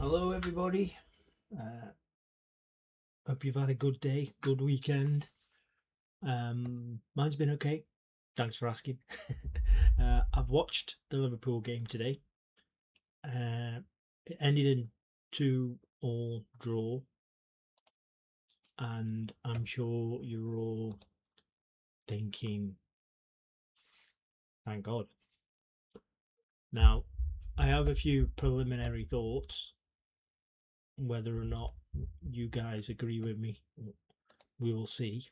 Hello, everybody. Hope you've had a good day, good weekend. Mine's been okay. Thanks for asking. I've watched the Liverpool game today. It ended in 2-2 draw, and I'm sure you're all thinking, thank God. Now, I have a few preliminary thoughts. Whether or not you guys agree with me, we will see.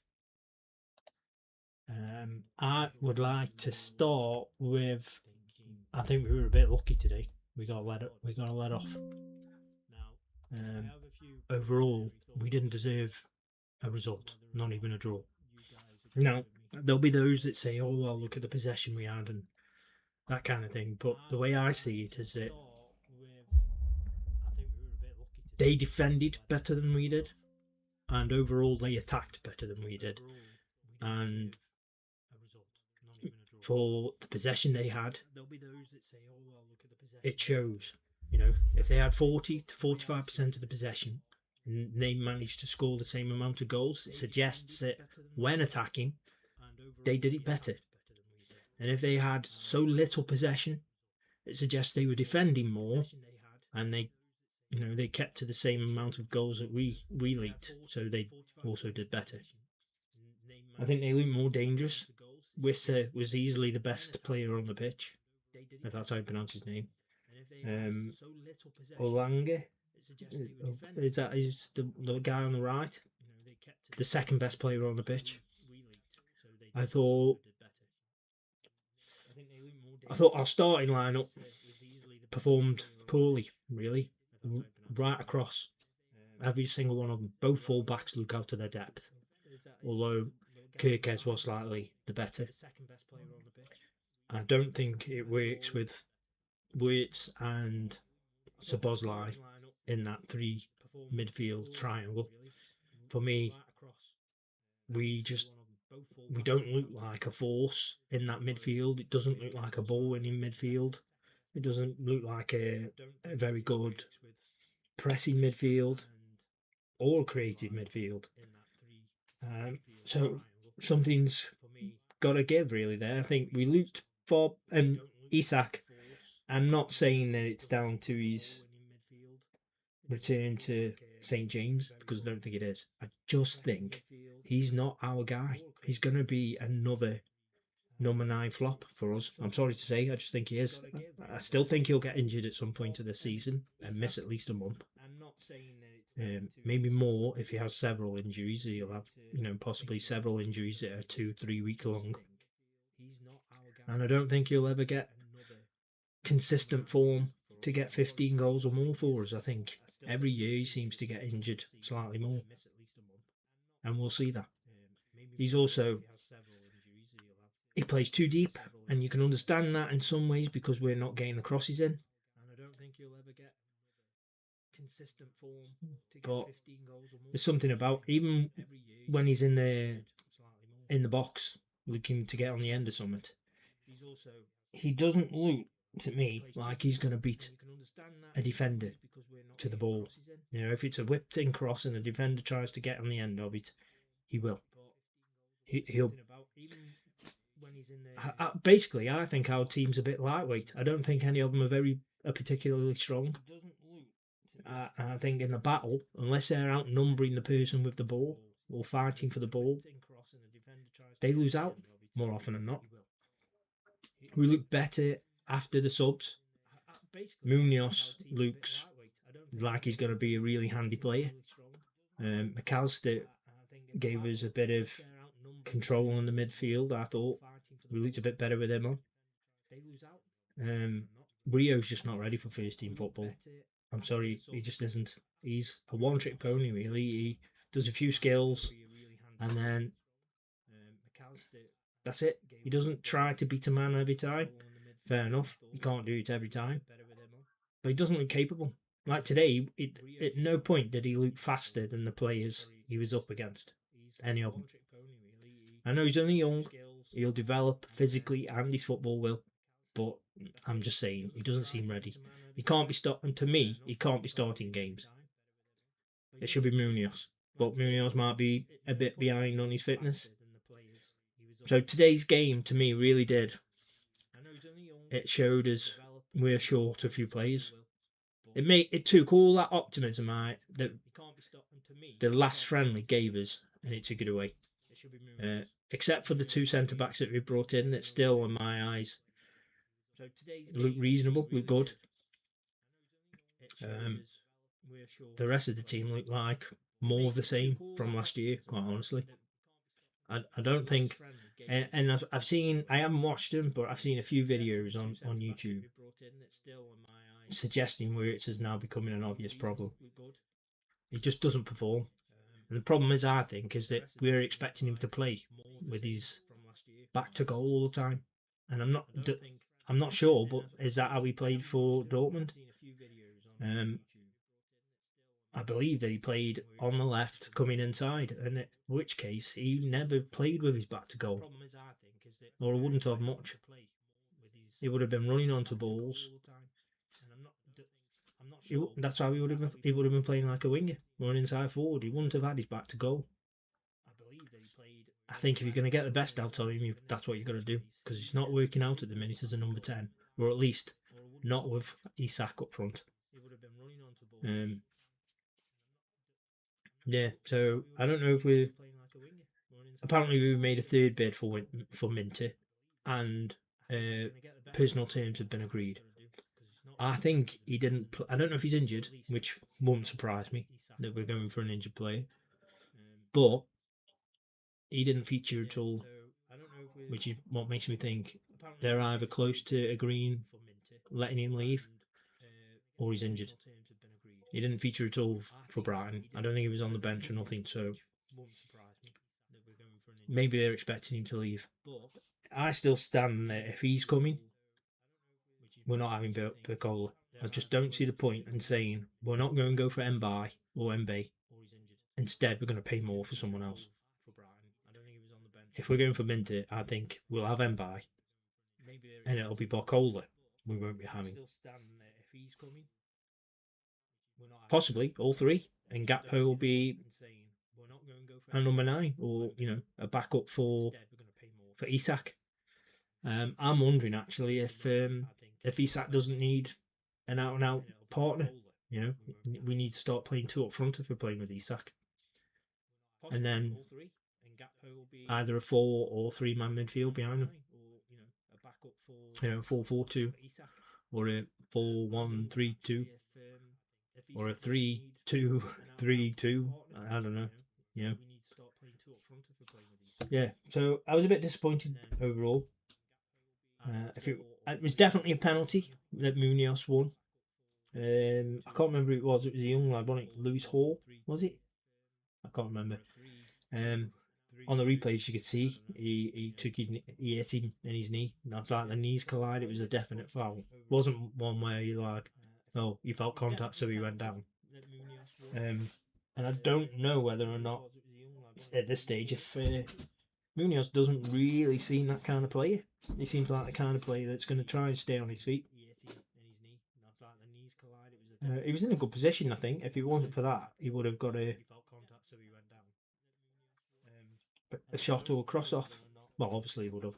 I would like to start with. I think we were a bit lucky today. We got let off. Overall, we didn't deserve a result, not even a draw. Now, there'll be those that say, "Oh well, look at the possession we had," and that kind of thing. But the way I see it is that they defended better than we did, and overall they attacked better than we did. And for the possession they had, it shows. You know, if they had 40 to 45% of the possession and they managed to score the same amount of goals, it suggests that when attacking, they did it better. And if they had so little possession, it suggests they were defending more, and they kept to the same amount of goals that we leaked, so they also did better. I think they looked more dangerous. Wissa was easily the best player on the pitch, if that's how you pronounce his name. Olange, is the guy on the right, the second best player on the pitch. I thought our starting lineup performed poorly, really, right across. Every single one of them. Both full-backs look out of their depth, although Kirkes was slightly the better. I don't think it works with Wirtz and Szoboszlai in that three midfield triangle. For me, we don't look like a force in that midfield. It doesn't look like a ball-winning midfield. It doesn't look like a very good pressing midfield or creative midfield. So something's got to give really there. I think we looked for Isak. I'm not saying that it's down to his return to St. James, because I don't think it is. I just think he's not our guy. He's going to be another number 9 flop for us. I'm sorry to say, I just think he is. I still think he'll get injured at some point of the season and miss at least a month. Maybe more if he has several injuries. He'll have, possibly several injuries that are 2-3 weeks long. And I don't think he'll ever get consistent form to get 15 goals or more for us. I think every year he seems to get injured slightly more, and we'll see that. He plays too deep, and you can understand that in some ways because we're not getting the crosses in. But there's something about, even when he's in the box looking to get on the end of something, he doesn't look to me like he's going to beat a defender to the ball. If it's a whipped in cross and a defender tries to get on the end of it, he will. He'll. Basically, I think our team's a bit lightweight. I don't think any of them are particularly strong. I think in the battle, unless they're outnumbering the person with the ball or fighting for the ball, they lose out more often than not. We look better after the subs. Munoz looks like he's going to be a really handy player. McAllister gave us a bit of control on the midfield. I thought we looked a bit better with him on. Rio's just not ready for first team football. I'm sorry, he just isn't. He's a one-trick pony, really. He does a few skills, and then that's it. He doesn't try to beat a man every time. Fair enough, he can't do it every time, but he doesn't look capable. Like today, at no point did he look faster than the players he was up against. Any of them. I know he's only young. He'll develop physically, and his football will. but I'm just saying he doesn't seem ready. He can't be starting. To me, he can't be starting games. It should be Munoz, but Munoz might be a bit behind on his fitness. So today's game to me really did. It showed us we're short a few players. It took all that optimism that the last friendly gave us, and it took it away. Except for the two centre backs that we brought in, that still, in my eyes, look reasonable, look good. The rest of the team looked like more of the same from last year, quite honestly. I don't think, and I haven't watched them, but I've seen a few videos on YouTube suggesting where it is now becoming an obvious problem. He just doesn't perform. And the problem is, I think, is that we're expecting him to play with his back to goal all the time, and I'm not sure, but is that how he played for Dortmund? I believe that he played on the left, coming inside, and in which case he never played with his back to goal, or wouldn't have much. He would have been running onto balls. That's how he would have been playing like a winger, running inside forward. He wouldn't have had his back to goal. I think if you're going to get the best out of him, that's what you've got to do, because he's not working out at the minute as a number 10, or at least not with Isak up front. Yeah, so I don't know if we. Apparently, we made a third bid for Minter, and personal terms have been agreed. I think he didn't. I don't know if he's injured, which won't surprise me that we're going for an injured player, but he didn't feature at all, which is what makes me think they're either close to agreeing letting him leave, or he's injured. He didn't feature at all for Brighton. I don't think he was on the bench or nothing, so maybe they're expecting him to leave. I still stand there. If he's coming, we're not having Percola. I just don't see the point in saying we're not going to go for Mbai or MB. Instead, we're going to pay more for someone else. If we're going for Minter, I think we'll have Mbai, and it'll be Barcola we won't be having. Possibly all three, and Gakpo will be a number 9, or a backup for Isak. I'm wondering actually if Isak doesn't need an out and out partner. We need to start playing 2 up front if we're playing with Isak, and then either a 4 or 3 man midfield behind them. 4-4-2, or a 4-1-3-2, or a 3-2-3-2. I don't know. Yeah. So I was a bit disappointed overall. It was definitely a penalty that Munoz won. I can't remember who it was. It was a young lad, wasn't it? Lewis Hall, was it? I can't remember. On the replays, you could see he hit him in his knee. That's like the knees collide. It was a definite foul. It wasn't one where you you felt contact, so he went down. And I don't know whether or not at this stage if Munoz doesn't really seem that kind of player. He seems like the kind of player that's going to try and stay on his feet. He was in a good position, I think. If it wasn't for that, he would have got a shot or a cross off. Well, obviously he would have.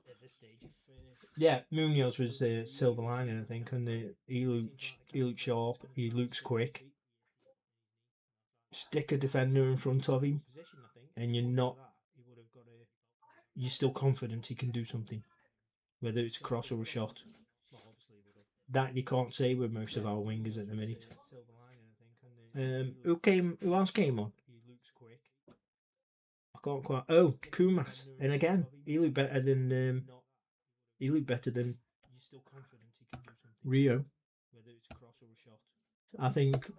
Yeah, Munoz was the silver lining, I think, and he looked sharp. He looks quick. Stick a defender in front of him, and you're still confident he can do something, whether it's a cross or a shot. That you can't say with most of our wingers at the minute. Who else came on? I can't quite. Oh, Kumas, and again he looked better than Rio. I think,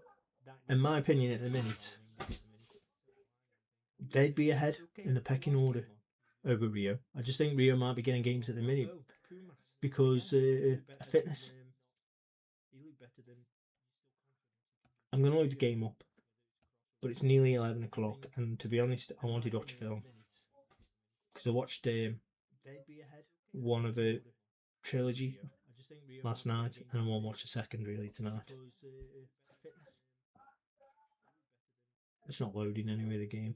in my opinion, at the minute, they'd be ahead in the pecking order over Rio. I just think Rio might be getting games at the minute because of fitness. I'm going to load the game up, but it's nearly 11 o'clock, and to be honest, I wanted to watch a film because I watched one of a trilogy last night, and I won't watch a second really tonight. It's not loading anyway, the game.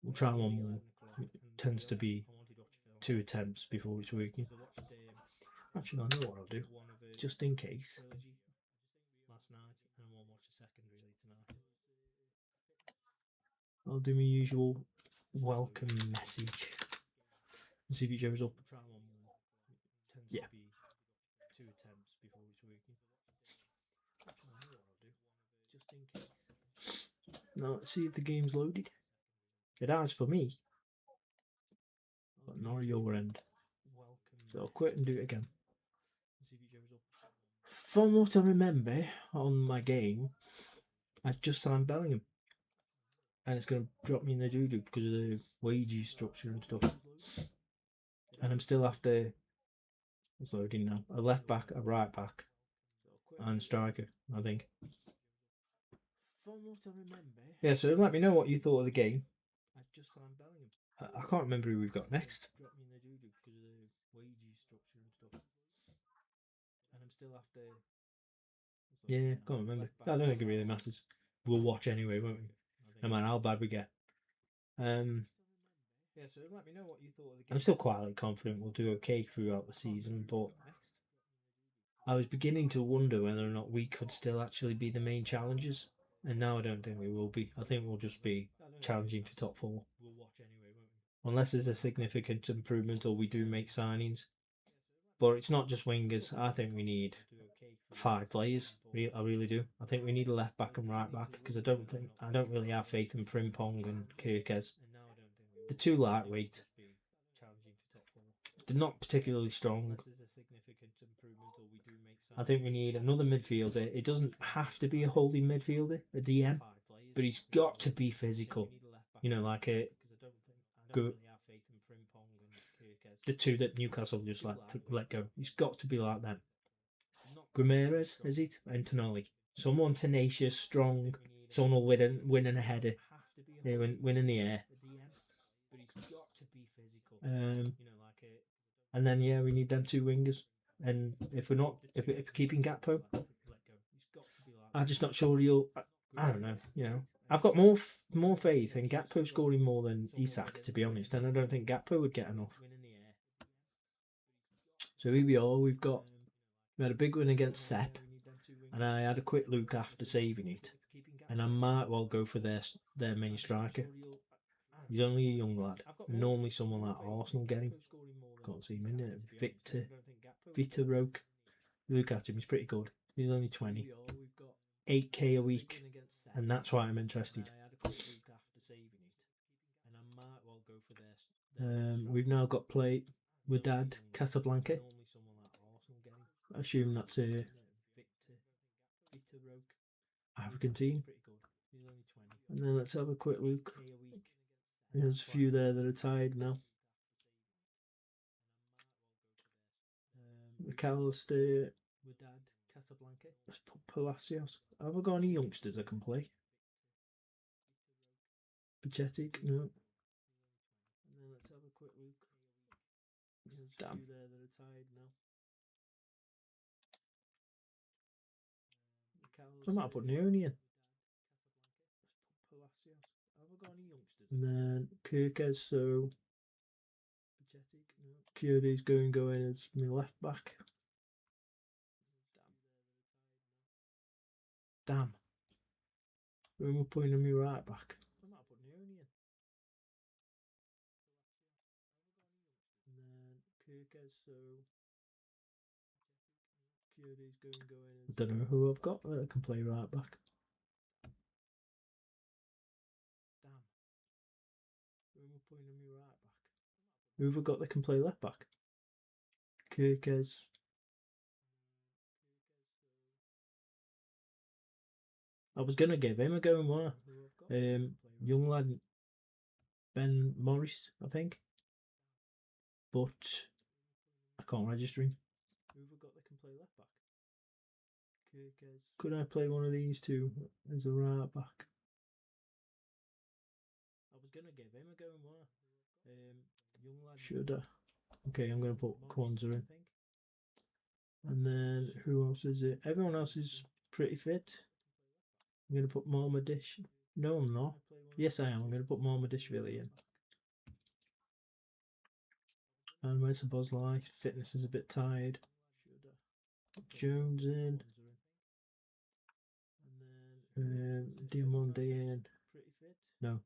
We'll try one more. It tends to be 2 attempts before it's working. Actually, I know what I'll do, just in case. I'll do my usual welcome message. See if it shows up. Yeah. Now let's see if the game's loaded. It has for me, but not on your end. So I'll quit and do it again. From what I remember on my game, I've just signed Bellingham. And it's going to drop me in the doo-doo because of the wages structure and stuff. And I'm still after, it's loading now, a left back, a right back, and striker, I think. Yeah, so let me know what you thought of the game. I can't remember who we've got next. Yeah, can't remember. I don't think it really matters. We'll watch anyway, won't we? No matter how bad we get. I'm still quietly confident we'll do okay throughout the season, but I was beginning to wonder whether or not we could still actually be the main challengers. And now I don't think we will be. I think we'll just be challenging for top 4. Unless there's a significant improvement or we do make signings. But it's not just wingers. I think we need 5 players. I really do. I think we need a left back and right back because I don't really have faith in Frimpong and Kirkes. They're too lightweight. They're not particularly strong. I think we need another midfielder. It doesn't have to be a holding midfielder, a DM, but he's got to be physical. You know, like the 2 that Newcastle just let go. He's got to be like that. Ramirez, is it? And Tonali. Someone tenacious, strong. Someone will win in a header. Win in the air. And then we need them 2 wingers. And if we're keeping Gakpo, I'm just not sure I don't know. I've got more faith in Gakpo scoring more than Isak, to be honest, and I don't think Gakpo would get enough. So here we are. We had a big win against Sepp, and I had a quick look after saving it, and I might well go for their main striker. He's only a young lad. Normally someone like Arsenal get him. Can't see him in it. Vitor Roque. Look at him. He's pretty good. He's only 20. 8k a week, and that's why I'm interested. We've now got play with Dad Casablanca. I assume that's a African team. And then let's have a quick look. There's a few there that are tied now. McAllister. Let's put Palacios. Have I got any youngsters I can play? Pathetic? No. And then let's have a quick look. Damn. I might put Neoni in. And then Kirkes, so Kyoto's going as my left back. Damn. Who am I putting on my right back? And then Kirkes, so Kyoto's going as... I don't know who I've got that can play right back. Damn. Who am I putting on my right back? Who have I got that can play left back? Kirkes. I was going to give him a go and more. Young lad Ben Morris, I think. But I can't register him. Who have I got that can play left back? Kirkes. Could I play one of these 2 as a right back? I was going to give him a go and more. Young lad. Should I? Okay, I'm going to put Kwanzaa in. And then who else is it? Everyone else is pretty fit. I'm going to put Mohamedish. No, I'm not. Yes, I am. I'm going to put Mohamedishvili in. And where's the Bosley? Fitness is a bit tired. Jones in. Diamonde in. No.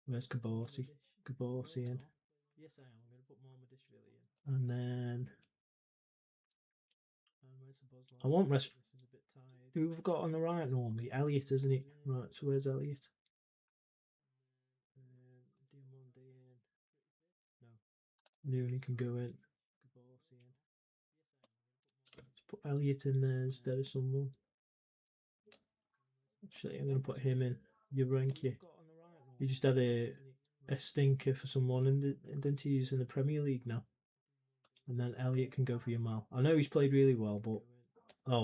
Where's Caborsi? Caborsi in. And then I want rest. Who we've got on the right normally? Elliot, isn't it? Right, so where's Elliot? Looney can go in. Let's put Elliot in there instead of someone. Actually, I'm going to put him in. Urenki. He just had a stinker for someone, and didn't he? He's in the Premier League now. And then Elliot can go for Yamal. I know he's played really well, but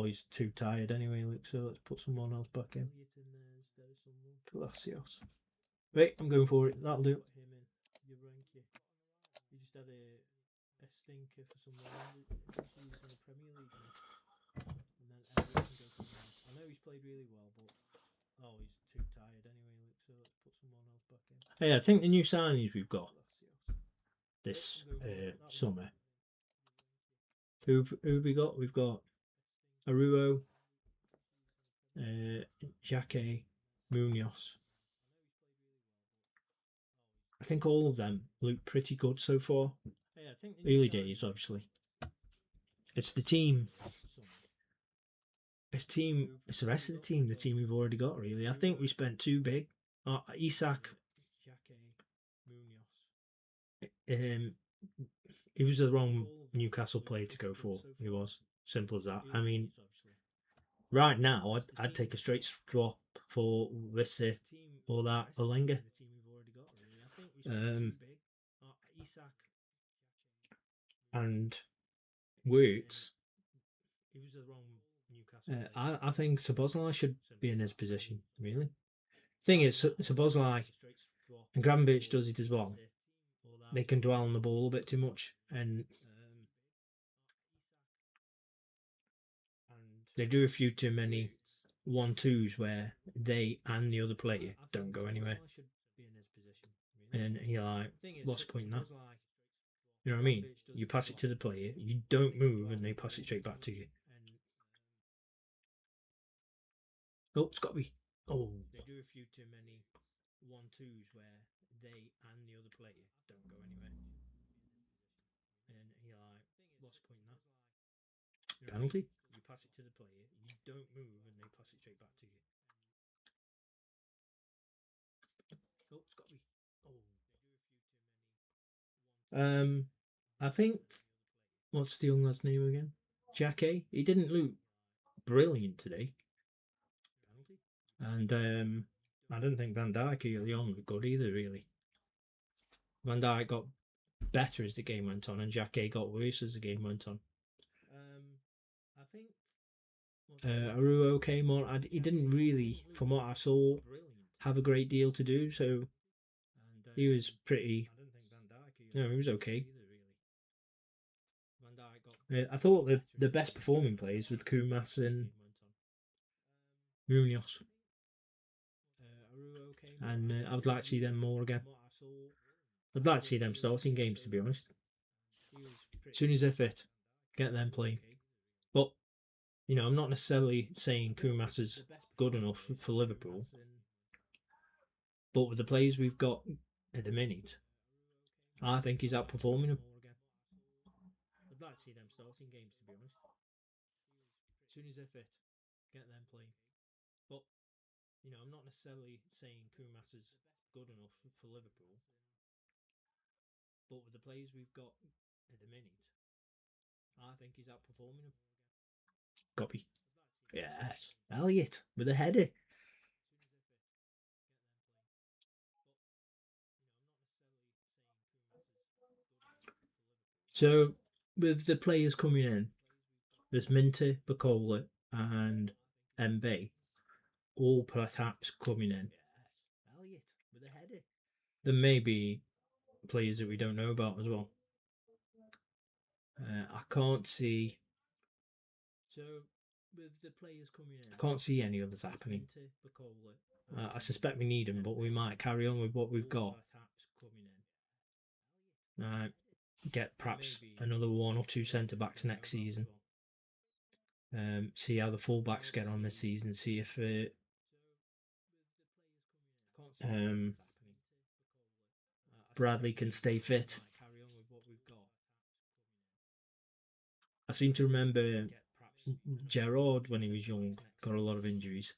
he's too tired anyway. Luke, so let's put someone else back in. Palacios. Right, I'm going for it. That'll do. He just had a stinker for someone, and he's in the Premier League now. And then Elliot can go for Yamal. I know he's played really well, but he's too tired anyway. Luke, so let's put someone else back in. Hey, I think the new signings we've got this summer. Who have we got? We've got Aruo, Jacque, Munoz. I think all of them look pretty good so far. Early days, obviously. It's the team. It's the rest of the team. The team we've already got. Really, I think we spent too big. Isak. He was the wrong Newcastle player to go for. He was simple as that. I mean, right now I'd take a straight swap for Visse or that Olenga. And Works. I think Szoboszlai should be in his position. Really, thing is, Szoboszlai and Gramovich does it as well. They can dwell on the ball a bit too much, and they do a few too many 1-2s where they and the other player don't go anywhere. And you're like, what's the point in that? You know what I mean? You pass it to the player, you don't move, and they pass it straight back to you. Oh, it's got to be. Oh. They do a few too many 1-2s where they and the other player don't go anywhere. And you're like, what's the point in that? Penalty? You pass it to the player, you don't move, and they pass it straight back to you. Oh, it's got to be. Oh. I think. What's the young lad's name again? Jacque. He didn't look brilliant today. And I don't think Van Dijk early on looked good either, really. Van Dijk got better as the game went on, and Jacque got worse as the game went on. I think Aruo came on. He didn't really, from what I saw, have a great deal to do, so he was pretty. He was okay. I thought the best performing players with Kumas and Munoz. And I would like to see them more again. I'd like to see them starting games, to be honest. As soon as they're fit, get them playing. But, I'm not necessarily saying Kumas is good enough for Liverpool. But with the players we've got at the minute, I think he's outperforming them. I'd like to see them starting games, to be honest. As soon as they're fit, get them playing. But, I'm not necessarily saying Kumas is good enough for Liverpool. But with the players we've got at the minute, I think he's outperforming them. Copy. Yes. Elliot with a header. So, with the players coming in, there's Minter, Bacola, and Mb, all perhaps coming in. Elliot with a header. There may be players that we don't know about as well. I can't see I can't see any others happening. I suspect we need them, but we might carry on with what we've got. Get perhaps another one or two centre backs next season. See how the fullbacks get on this season. See if Bradley can stay fit. I seem to remember Gerrard, when he was young, got a lot of injuries.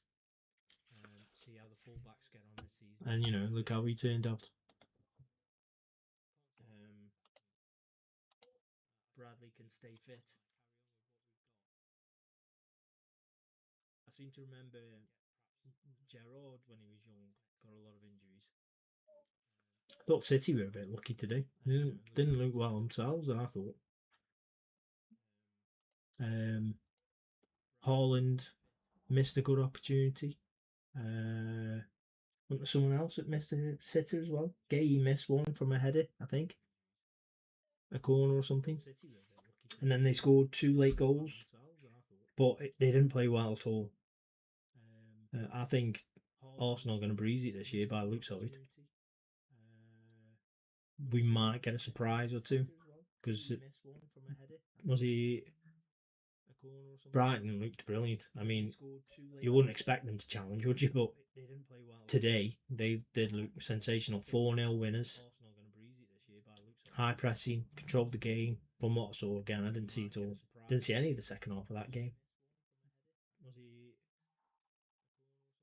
And, you know, look how he turned out. Bradley can stay fit. I seem to remember Gerrard, when he was young, got a lot of injuries. I thought City were a bit lucky today. Didn't look well themselves, I thought. Haaland missed a good opportunity. Someone else that missed a sitter as well. Gay missed one from a header, I think. A corner or something. And then they scored 2 late goals. But they didn't play well at all. I think Arsenal are going to breeze it this year by the looks of it. We might get a surprise or two. Because Brighton looked brilliant. I mean, you wouldn't expect them to challenge, would you? But today, they did look sensational. 4-0 winners. High pressing, controlled the game. From what I saw again, I didn't see it all. Didn't see any of the second half of that game.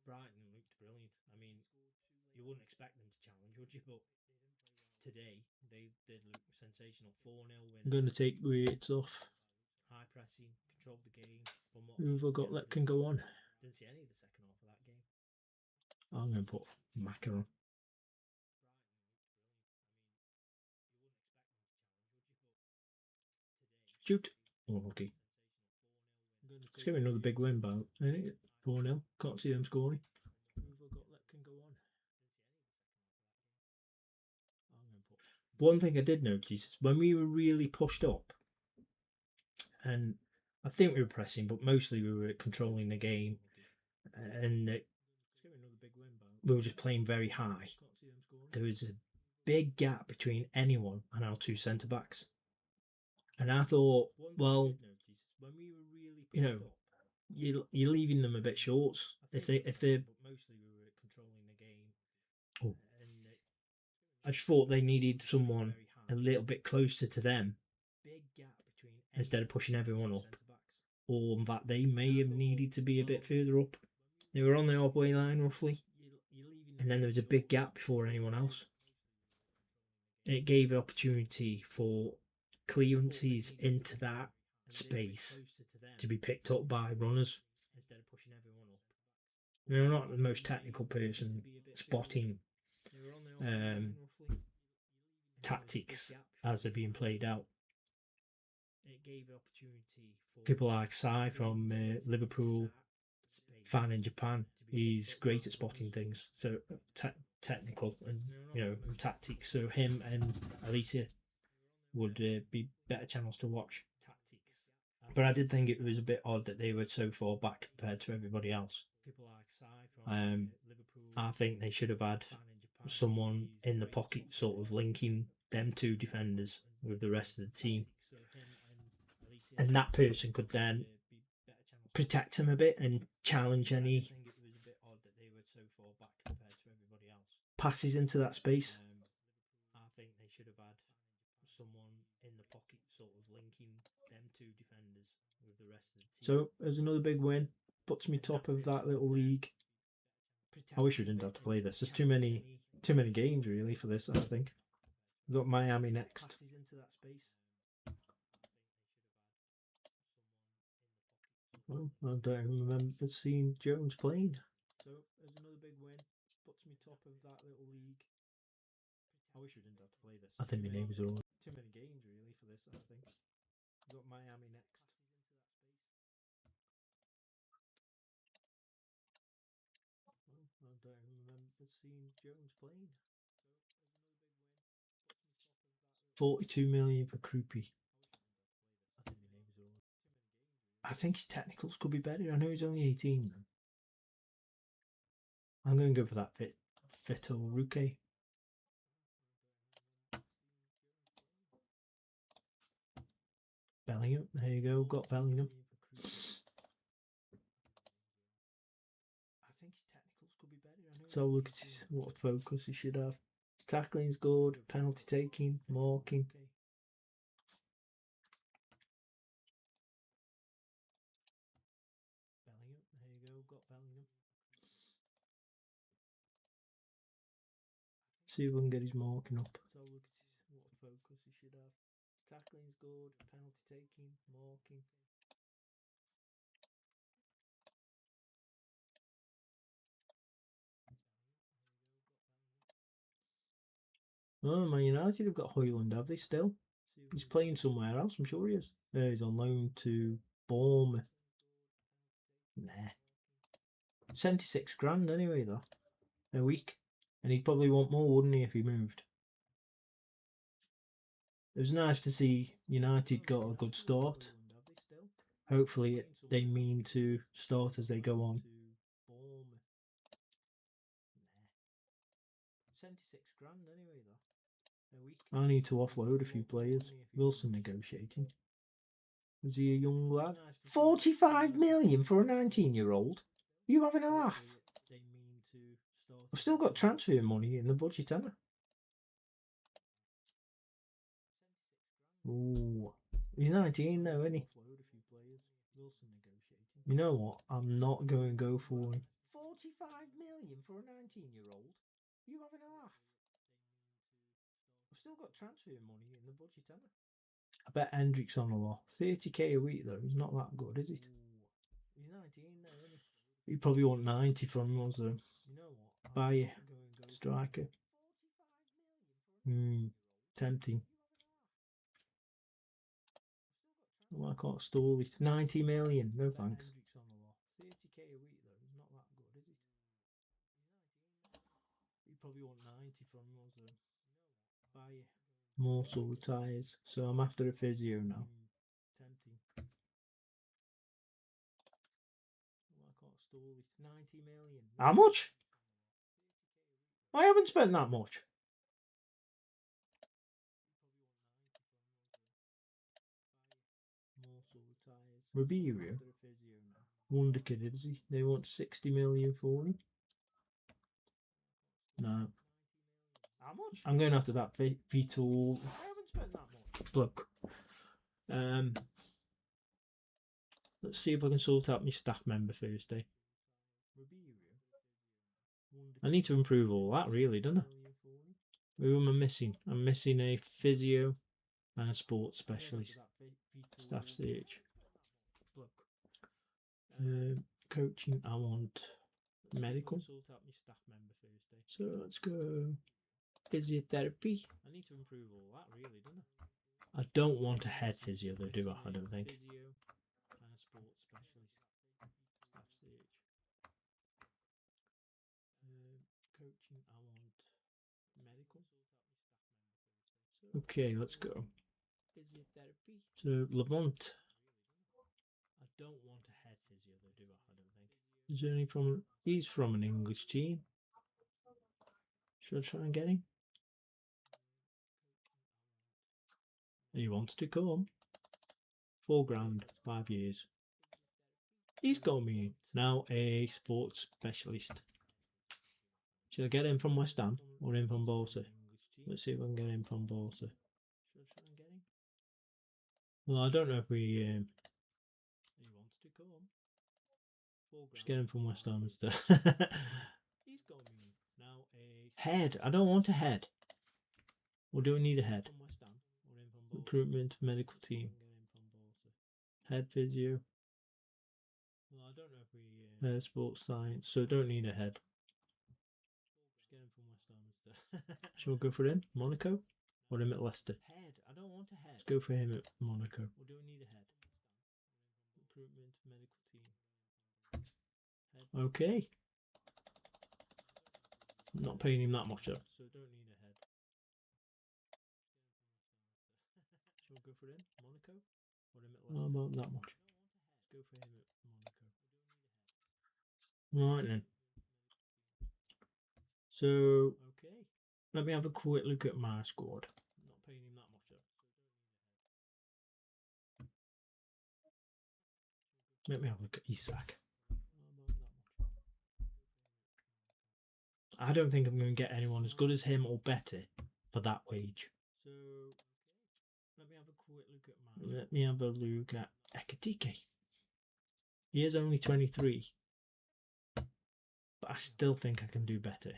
Brighton looked brilliant. I mean, you wouldn't expect them to challenge, would you? But today, they did look sensational. 4-0 winners. I'm going to take weights off. High pressing, controlled the game. Who have I got that can go on? Didn't see any of the second half of that game. I'm going to put Macaron. Shoot. Oh, okay. Let's give me another big win, about 4-0. Can't see them scoring. One thing I did notice, when we were really pushed up, and I think we were pressing, but mostly we were controlling the game, and we were just playing very high. There was a big gap between anyone and our 2 centre backs. And I thought, well, you know, you're leaving them a bit short. If they're, oh, I just thought they needed someone a little bit closer to them instead of pushing everyone up, or that they may have needed to be a bit further up. They were on the halfway line roughly, and then there was a big gap before anyone else. It gave an opportunity for clearances into that space to be picked up by runners. I'm not the most technical person spotting tactics as they're being played out. People like Sai from Liverpool, fan in Japan, he's great at spotting things. So technical and tactics. So him and Alicia would be better channels to watch. But I did think it was a bit odd that they were so far back compared to everybody else. I think they should have had someone in the pocket sort of linking them 2 defenders with the rest of the team. And that person could then protect him a bit and challenge any passes into that space. I think they should have had someone in the pocket sort of linking them 2 defenders with the rest of the team. So there's another big win. Puts me top of that little league. I wish we didn't have to play this. There's too many games really for this, I think. We've got Miami next. Well, I don't remember seeing Jones playing. So there's another big win. Puts me top of that little league. I wish we didn't have to play this. I think my names are all too many games really for this, I think. We've got Miami next. Well, I don't remember seeing Jones playing. 42 million for Krupi. I think his technicals could be better. I know he's only 18 though. I'm going to go for that Vitor Ruque. Bellingham. There you go. Got Bellingham. I think his technicals could be better. So look at what focus he should have. Tackling's good. Penalty taking. Marking. Bellingham. There you go. Got Bellingham. See if we can get his marking up. So look at what focus he should have. Tackling's good. Penalty taking. Marking. Oh, Man United have got Højlund, have they still? He's playing somewhere else, I'm sure he is. He's on loan to Bournemouth. Nah. 76 grand anyway, though. A week. And he'd probably want more, wouldn't he, if he moved? It was nice to see United got a good start. Hopefully they mean to start as they go on. 76 grand anyway, though. A week. I need to offload a few players. Wilson negotiating. Is he a young lad? 45 million for a 19-year-old? Are you having a laugh? I've still got transfer money in the budget, haven't I? Ooh. He's 19 though, isn't he? You know what? I'm not going to go for him. 45 million for a 19-year-old? Are you having a laugh? I've still got transfer money in the budget, haven't I? I bet Hendrick's on a lot. 30k a week though, he's not that good, is it? He's 19 though, isn't he? He'd probably want 90 from us though. You know what? Buy a striker. Tempting. Well, I can't stall it. 90 million, no thanks. 30k a week though, he's not that good, is it? He'd probably want 90 from us though. Buy a Mortal retires, so I'm after a physio now. Tempting. Well, I can't stall it. 90 million. How much? I haven't spent that much. Ribeiro. Wonder kid, is he? They want 60 million for him. No. How much? I'm going after that Vitor. I haven't spent that much. Look. Let's see if I can sort out my staff member first, eh? I need to improve all that, really, don't I? Who am I missing? I'm missing a physio and a sports specialist. Staff search. Coaching, I want medical. So let's go physiotherapy. I need to improve all that, really, don't I? I don't want a head physio, though, do I? I don't think. And a sports specialist. Staff search. Coaching, I want medical. Okay, let's go. Physiotherapy. So Levant. I don't want a head physio, though, do I? I don't think. Is there any from? He's from an English team. Should I try and get him? He wants to come. 4 grand, 5 years. He's got me now a sports specialist. Should I get him from West Ham or him from Bolsa? Let's see if I can get him from Bolsa. Should I try and get him? Well, I don't know if we. He wants to come. Just get him from West Ham instead. He's got me now a head. I don't want a head. Or do we need a head? Recruitment medical team. Head physio. Well, I don't know if we. Sports science. So don't need a head. Just get him from West Ham instead. Shall we go for him? Monaco? Or him at Leicester? Head. I don't want a head. Let's go for him at Monaco. Or do we need a head? Recruitment medical team. Head. Okay. I'm not paying him that much though. So don't need a head. Shall we go for him? Monaco? Or him at Leicester? How about that much? Let's go for him at Monaco. Right then. So let me have a quick look at my squad. I'm not paying him that much though. Let me have a look at Isak. I don't think I'm going to get anyone as good as him or better for that wage. So let me have a quick look at my. Let me have a look at Ekatike. He is only 23, but I still think I can do better.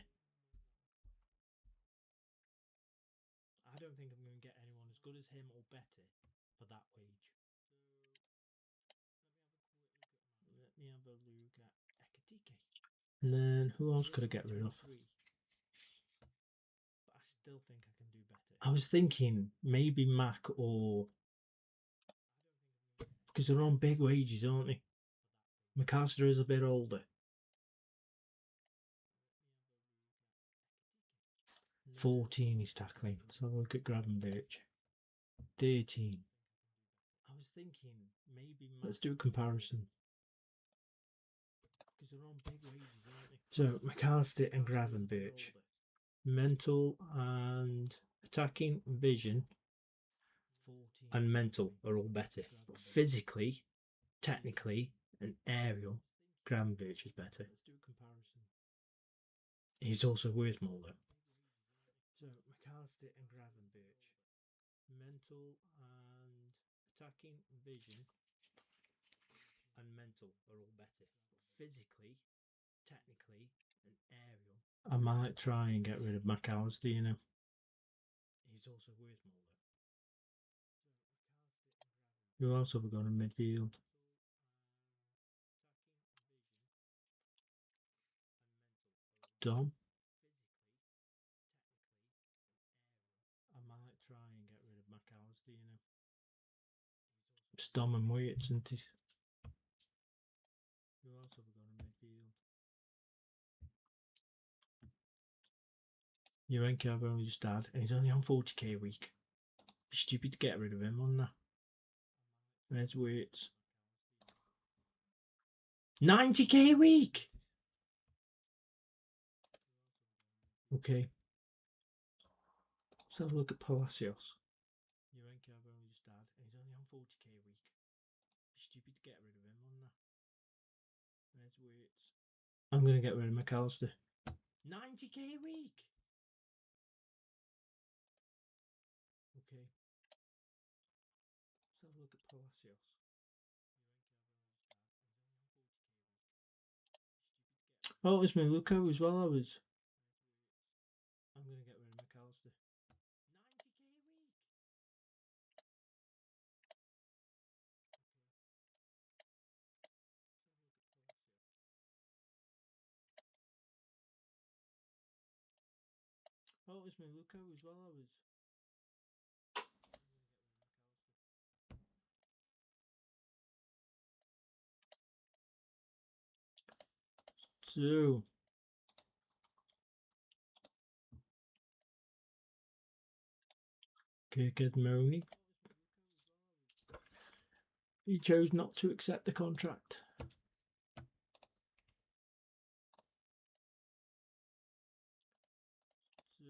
I don't think I'm going to get anyone as good as him or better for that wage. Let me have a look at Ekatike. And then who else could I get rid of? But I still think I can do better. I was thinking maybe Mac or because they're on big wages, aren't they? McAllister is a bit older. 14 is tackling. So look at Gravenberch. 13. I was thinking maybe let's do a comparison. Because they're on big wages, aren't they? So McAllister and Gravenberch. Mental and attacking, vision, and mental are all better. But physically, technically, and aerial, Gravenberch is better. Let's do a comparison. He's also worth more though. So McAllister and Gravenberch. Mental and attacking, vision, and mental are all better. But physically, technically, and aerial. I might try and get rid of McAllister, you know. He's also worth more though. Who else have we got in midfield? Dom. I might try and get rid of McAllister, you know. It's Dom and Waits, isn't it? Who else have we got in midfield? Urenka I've only just had, and he's only on 40k a week. Be stupid to get rid of him, wouldn't I? There's Waits. 90k a week! Okay. Let's have a look at Palacios. Urenka I've only just had, and he's only on 40k a week. Be stupid to get rid of him, wouldn't I? There's Waits. I'm going to get rid of McAllister. 90k a week! Okay. Let's have a look at Palacios. Oh, it was Maluko as well. I'm going to get rid of McAllister. 90k a week! Oh, it was Maluko as well. So, Kirkhead Mooney. He chose not to accept the contract. So,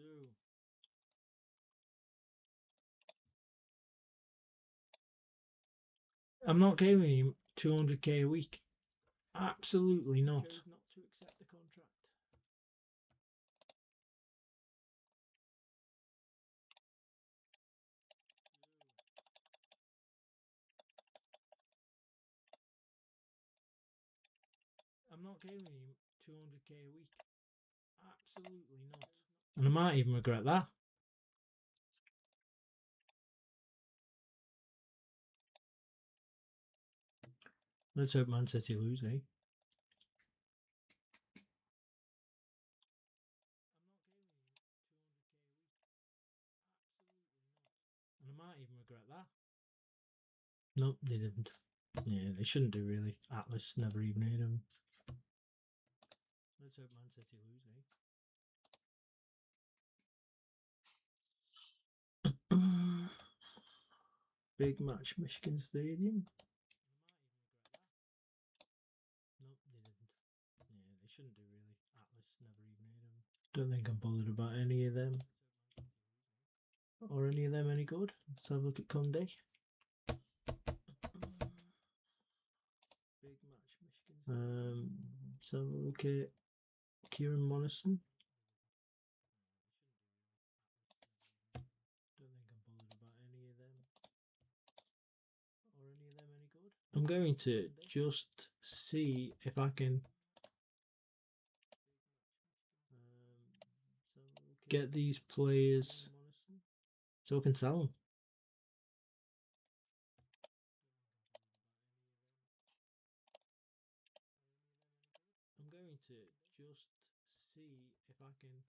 I'm not giving him 200k a week. Absolutely not. He chose not to accept the contract. I'm not giving him 200k a week. Absolutely not. And I might even regret that. Let's hope Man City lose, eh? And I might even regret that. Nope, they didn't. Yeah, they shouldn't do really. Atlas never even heard of him. Let's hope Man City lose, eh? Big match, Michigan Stadium. shouldn't do really. Atlas never even heard of them. Don't think I'm bothered about any of them. Or any of them any good. Let's have a look at Conde. Big match, Michigan. Let's have a look at Kieran Monison. Don't think I'm bothered about any of them. Or any of them any good. I'm going to just see if I can get these players so I can sell them. I'm going to just see if I can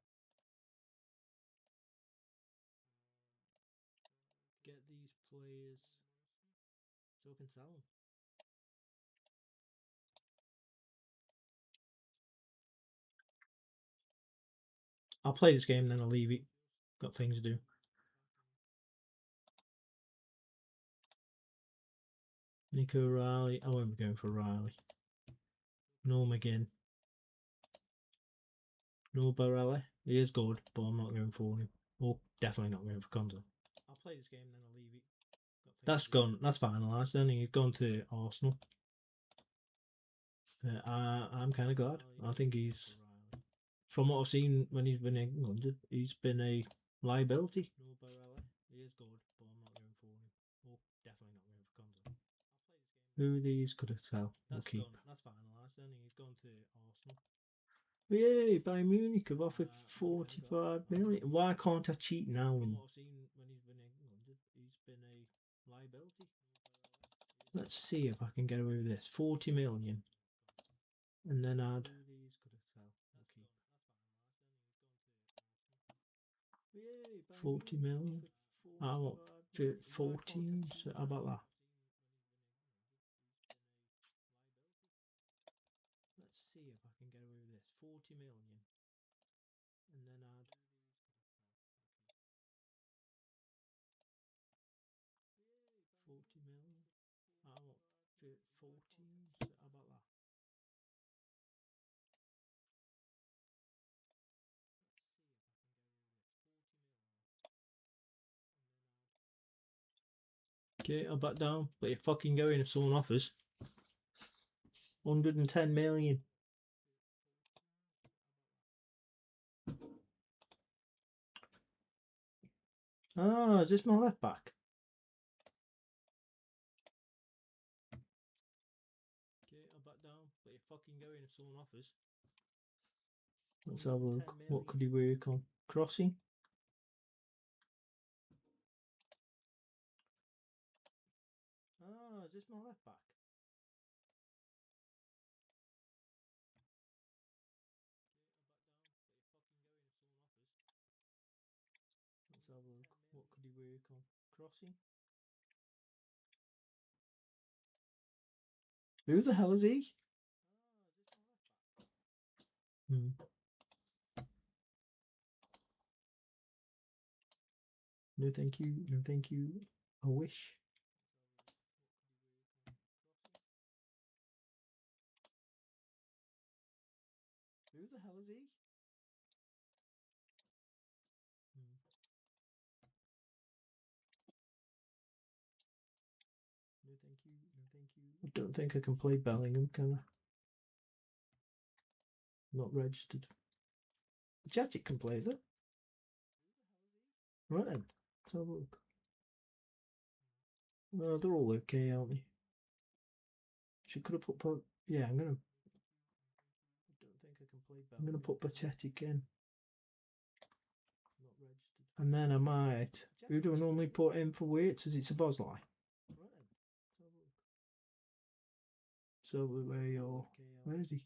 get these players so I can sell them. I'll play this game, then I'll leave it. Got things to do. Nico Riley. I won't be going for Riley. No McGinn. No Barella. He is good, but I'm not going for him. Or definitely not going for Conte. I'll play this game, then I'll leave it. That's gone. That's finalised. Then he's gone to Arsenal. I'm kind of glad. I think he's, from what I've seen when he's been in England, he's been a liability. No Barella. He is good, but I'm not going for him. Or definitely not going for Conte. Who of these could I sell? We'll keep. That's finalised. Then he's gone to Arsenal. Yay! Bayern Munich have offered 45 million. Why can't I cheat now? From what I've seen when he's been in England, he's been a liability. Let's see if I can get away with this. 40 million. And then add. 40 million. I want 14. So how about that? Let's see if I can get away with this. 40 million. And then add. 40 million. I want 14. So how about that? Okay, I'll back down. But you're fucking going if someone offers 110 million. Ah, is this my left back? Okay, I'll back down. But you're fucking going if someone offers. Let's have a look. What could he work on? Crossing? Ah, is this my left back? Let's have a look. What could he work on? Crossing? Who the hell is he? No thank you, no thank you. I wish. Who the hell is he? No thank you, no thank you. I don't think I can play Bellingham, can I? Not registered. Jatic can play though. Right then, let's have a look. Well, they're all okay, aren't they? She could have put. Yeah, I'm gonna. I don't think I can play Bellingham. I'm gonna put Pathetic in. Not registered. And then I might. Who do I normally put in for weights? Is it Sabozlai? Right then, let's have a look. So where you're. Where is he?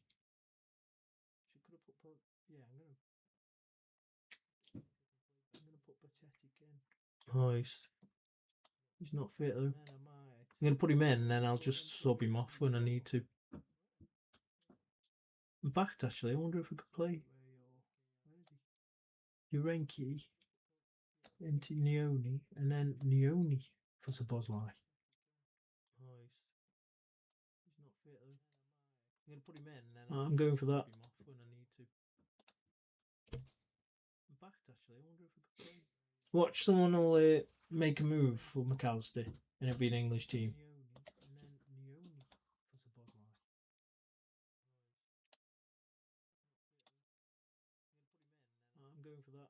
She could have put. Yeah, I'm gonna put Pathetic in. Oh, he's not fit though. I'm gonna put him in, and then I'll just sub him off when I need to. In fact, actually, I wonder if I could play Urenki into Neoni, and then Neoni for Sabozlai. Oh, he's not fit though. I'm gonna put him in, and then I'm going for that. Watch someone will make a move for McAllister, and it'll be an English team. I'm going for that.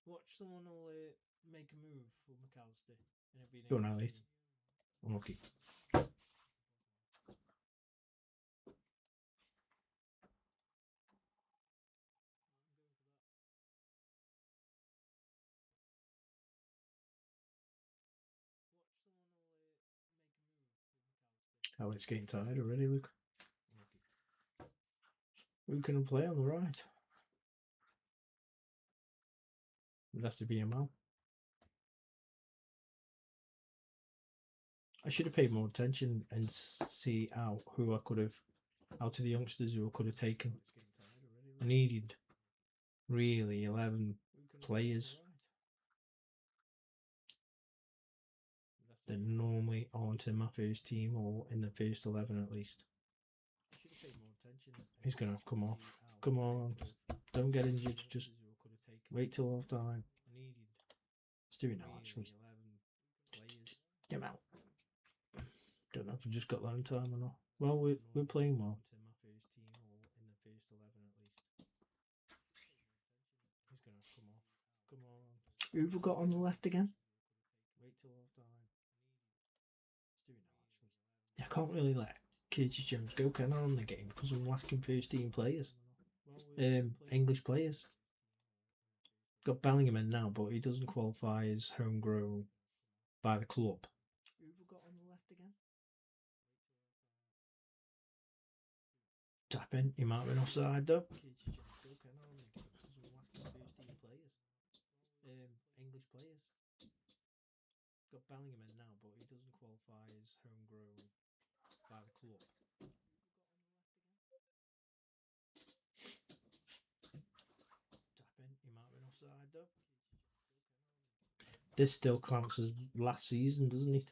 Watch someone will make a move for McAllister, and it'll be an English team. Unlucky. Oh, it's getting tired already, Luke. Who can play on the right? It'd have to be a Mal. I should have paid more attention and see who I could have, out of the youngsters who I could have taken. I needed really 11 players that normally aren't in my first team or in the first 11 at least. He's going to come off. Come on. Don't get injured. Just wait till half time. Let's do it now, actually. Get him out. Don't know if we just got that in time or not. Well, we're playing well. Who have we got on the left again? I can't really let Curtis Jones go, can I, on the game, because I'm lacking first team players. English players. Got Bellingham in now, but he doesn't qualify as homegrown by the club. Who have we got on the left again? Tap in. He might have been offside though. English players. Got Bellingham in now, but he doesn't qualify as homegrown by the club. Tap in. He might have been offside though. This still counts as last season, doesn't it?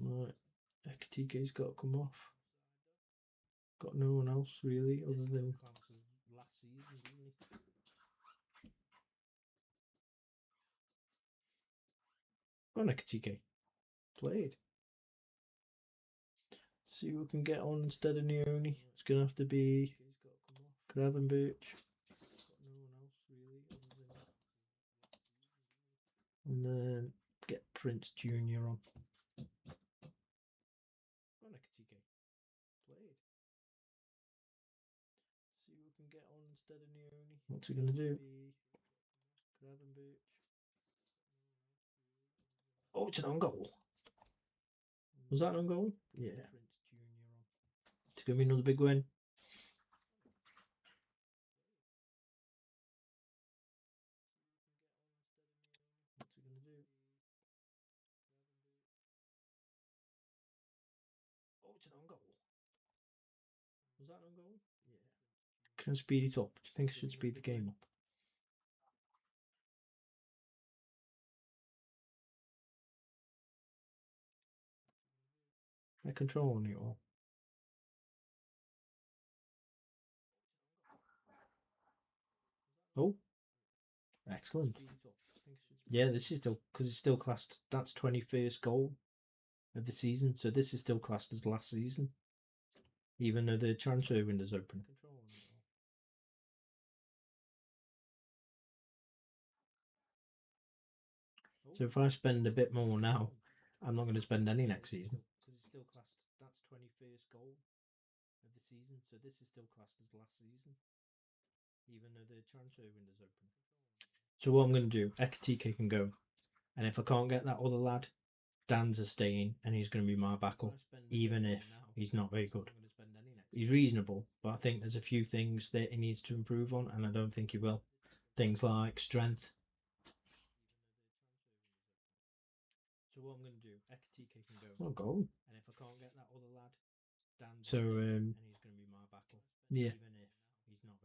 Right. Ekatike's got to come off. Got no one else really other than last season, doesn't it? Oh, Ekatike played. See who we can get on instead of Neoni. It's gonna have to be Gravenberch. And then get Prince Jr. on. See who we can get on instead of Neoni. What's he gonna do? Oh, it's an own goal. Was that an own goal? Yeah. It's gonna be another big win. What's he gonna do? Oh, it's an own goal. Was that an own goal? Yeah. Can I speed it up? Do you think I should speed the game up? I control it all. Oh, excellent. Yeah, this is still, because it's still classed, that's 21st goal of the season, so this is still classed as last season, even though the transfer window's open. So if I spend a bit more now, I'm not going to spend any next season. Because it's still classed, that's 21st goal of the season, so this is still classed as last season, even though the transfer window's open. So what I'm going to do, Ekatike can go, and if I can't get that other lad, Dan's is staying, and he's going to be my backup, even if he's not very good. He's reasonable, but I think there's a few things that he needs to improve on, and I don't think he will. Things like strength. So what I'm going to do, Ekatike can go. Oh, goal. And if I can't get that other lad, Dan's so and he's going to be my backup. Yeah. Even if he's not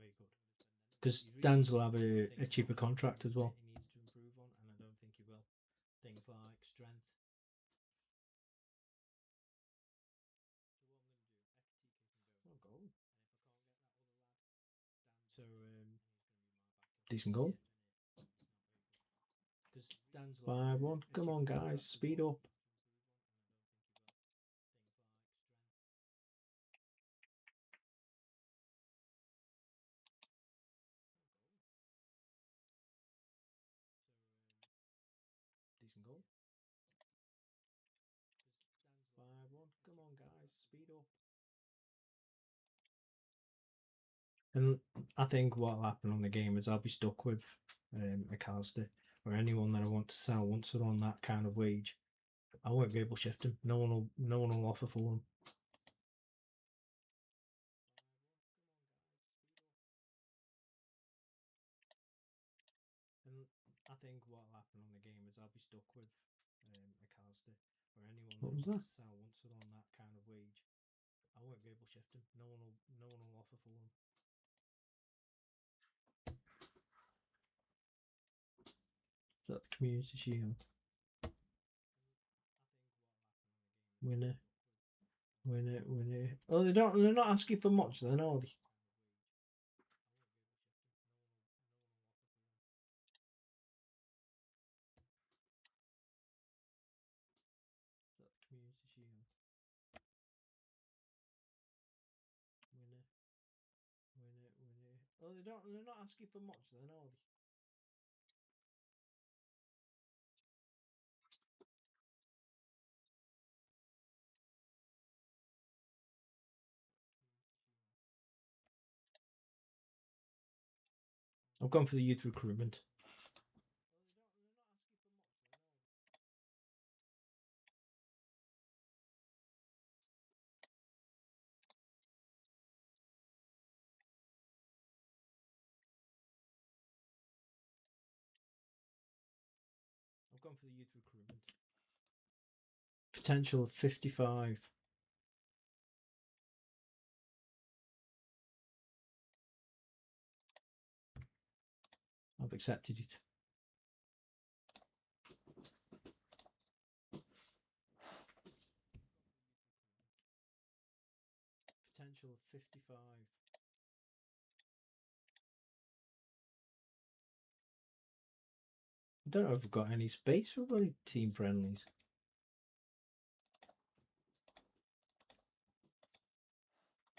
because Dan's will have a cheaper contract as well. He needs to improve on, and I don't think he will. Things like strength. Oh, goal. So, decent goal. 5-1. Come on, guys, speed up. Decent goal. 5-1. Come on, guys, speed up. And I think what'll happen on the game is I'll be stuck with McAllister or anyone that I want to sell once they're on that kind of wage. I won't be able to shift him. No one will offer for him. And I think what'll happen on the game is I'll be stuck with McAllister or anyone that I want to sell once they're on that kind of wage. I won't be able to shift him. No one will offer for him. Is that the Community Shield? Winner. Oh, they're not asking for much then, are they? Is that the Community Shield? Winner. Oh, they're not asking for much then, are they? I've gone for the youth recruitment. I've gone for the youth recruitment. Potential of 55. I've accepted it. Potential of 55. I don't know if we've got any space for bloody team friendlies.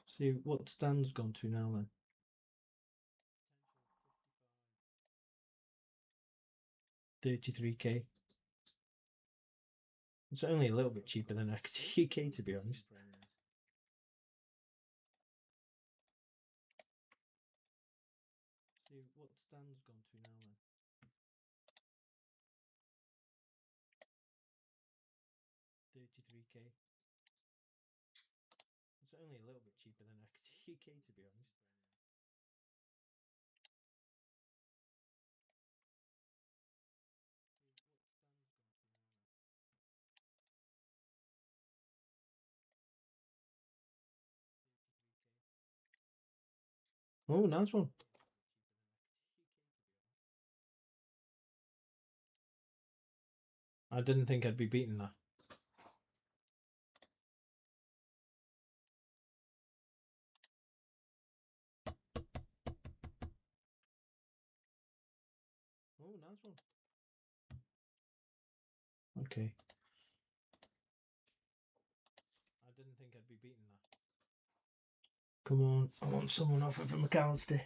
See what Stan's gone to now then. 33k. It's only a little bit cheaper than XTK to be honest. See what Stan's gone to now then. 33k. It's only a little bit cheaper than XTK to be honest. Oh, nice one. I didn't think I'd be beating that. Oh, nice one. Okay. I didn't think I'd be beating that. Come on, I want someone off of McAllister.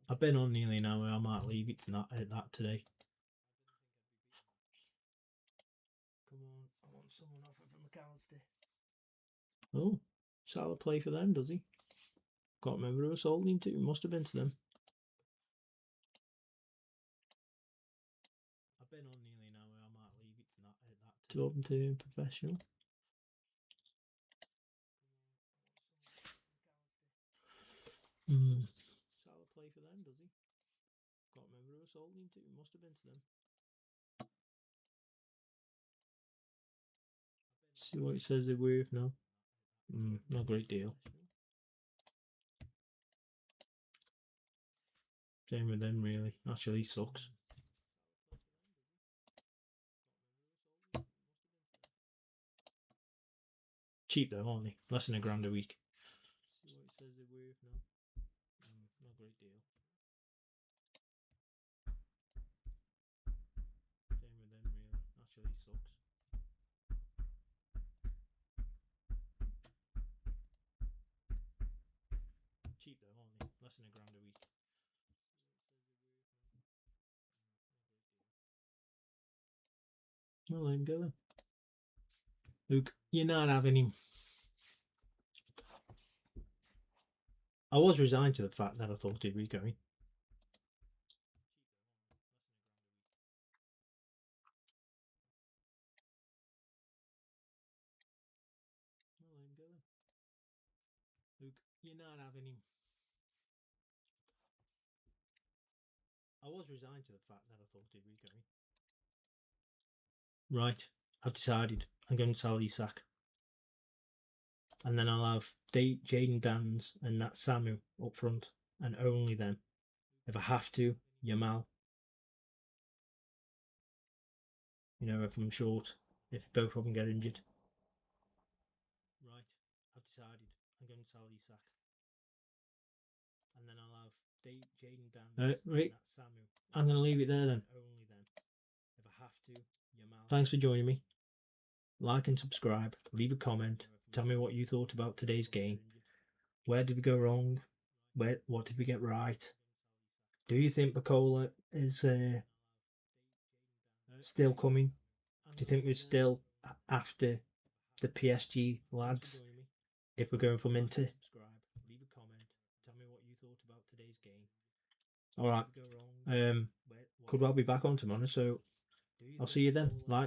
I've been on nearly an hour. I might leave it at that today. Come on, I want someone off of McAllister. Oh, Salah play for them, does he? Can't remember who I sold him to. Must have been to them. I've been on nearly an hour. I might leave it at that today. Open to professional. Salah play for them, does he? Can't remember who I sold him to. Must have been to them. See what it says they're worth now. Not a great deal. Same with them, really. Actually, he sucks. Cheap though, aren't they? Less than £1,000 a week. See what it says they're worth now. Not a great deal. Same with them, really. Actually, he sucks. Cheap though, aren't they? Less than £1,000 a week. Well, there you go then. Luke, you're not having him. I was resigned to the fact that I thought he'd be going. Well, there you go then. Luke, you're not having him. I was resigned to the fact that I thought he'd be going. Right, I've decided I'm going to sell Isak. And then I'll have Jaden Dans and Nat Samu up front, and only then, if I have to, Yamal. You know, if I'm short, if both of them get injured. Right, I've decided I'm going to sell Isak. And then I'll have Jaden Dans right. Nat Samu. I'm going to leave it there then. Only then, if I have to, Yamal. Thanks for joining me. Like and subscribe, leave a comment, tell me what you thought about today's game. Where did we go wrong? What did we get right? Do you think Bacola is still coming? Do you think we're still after the PSG lads if we're going for Minter? Leave a comment, tell me what you thought about today's game. Alright, could well be back on tomorrow, so I'll see you then. Like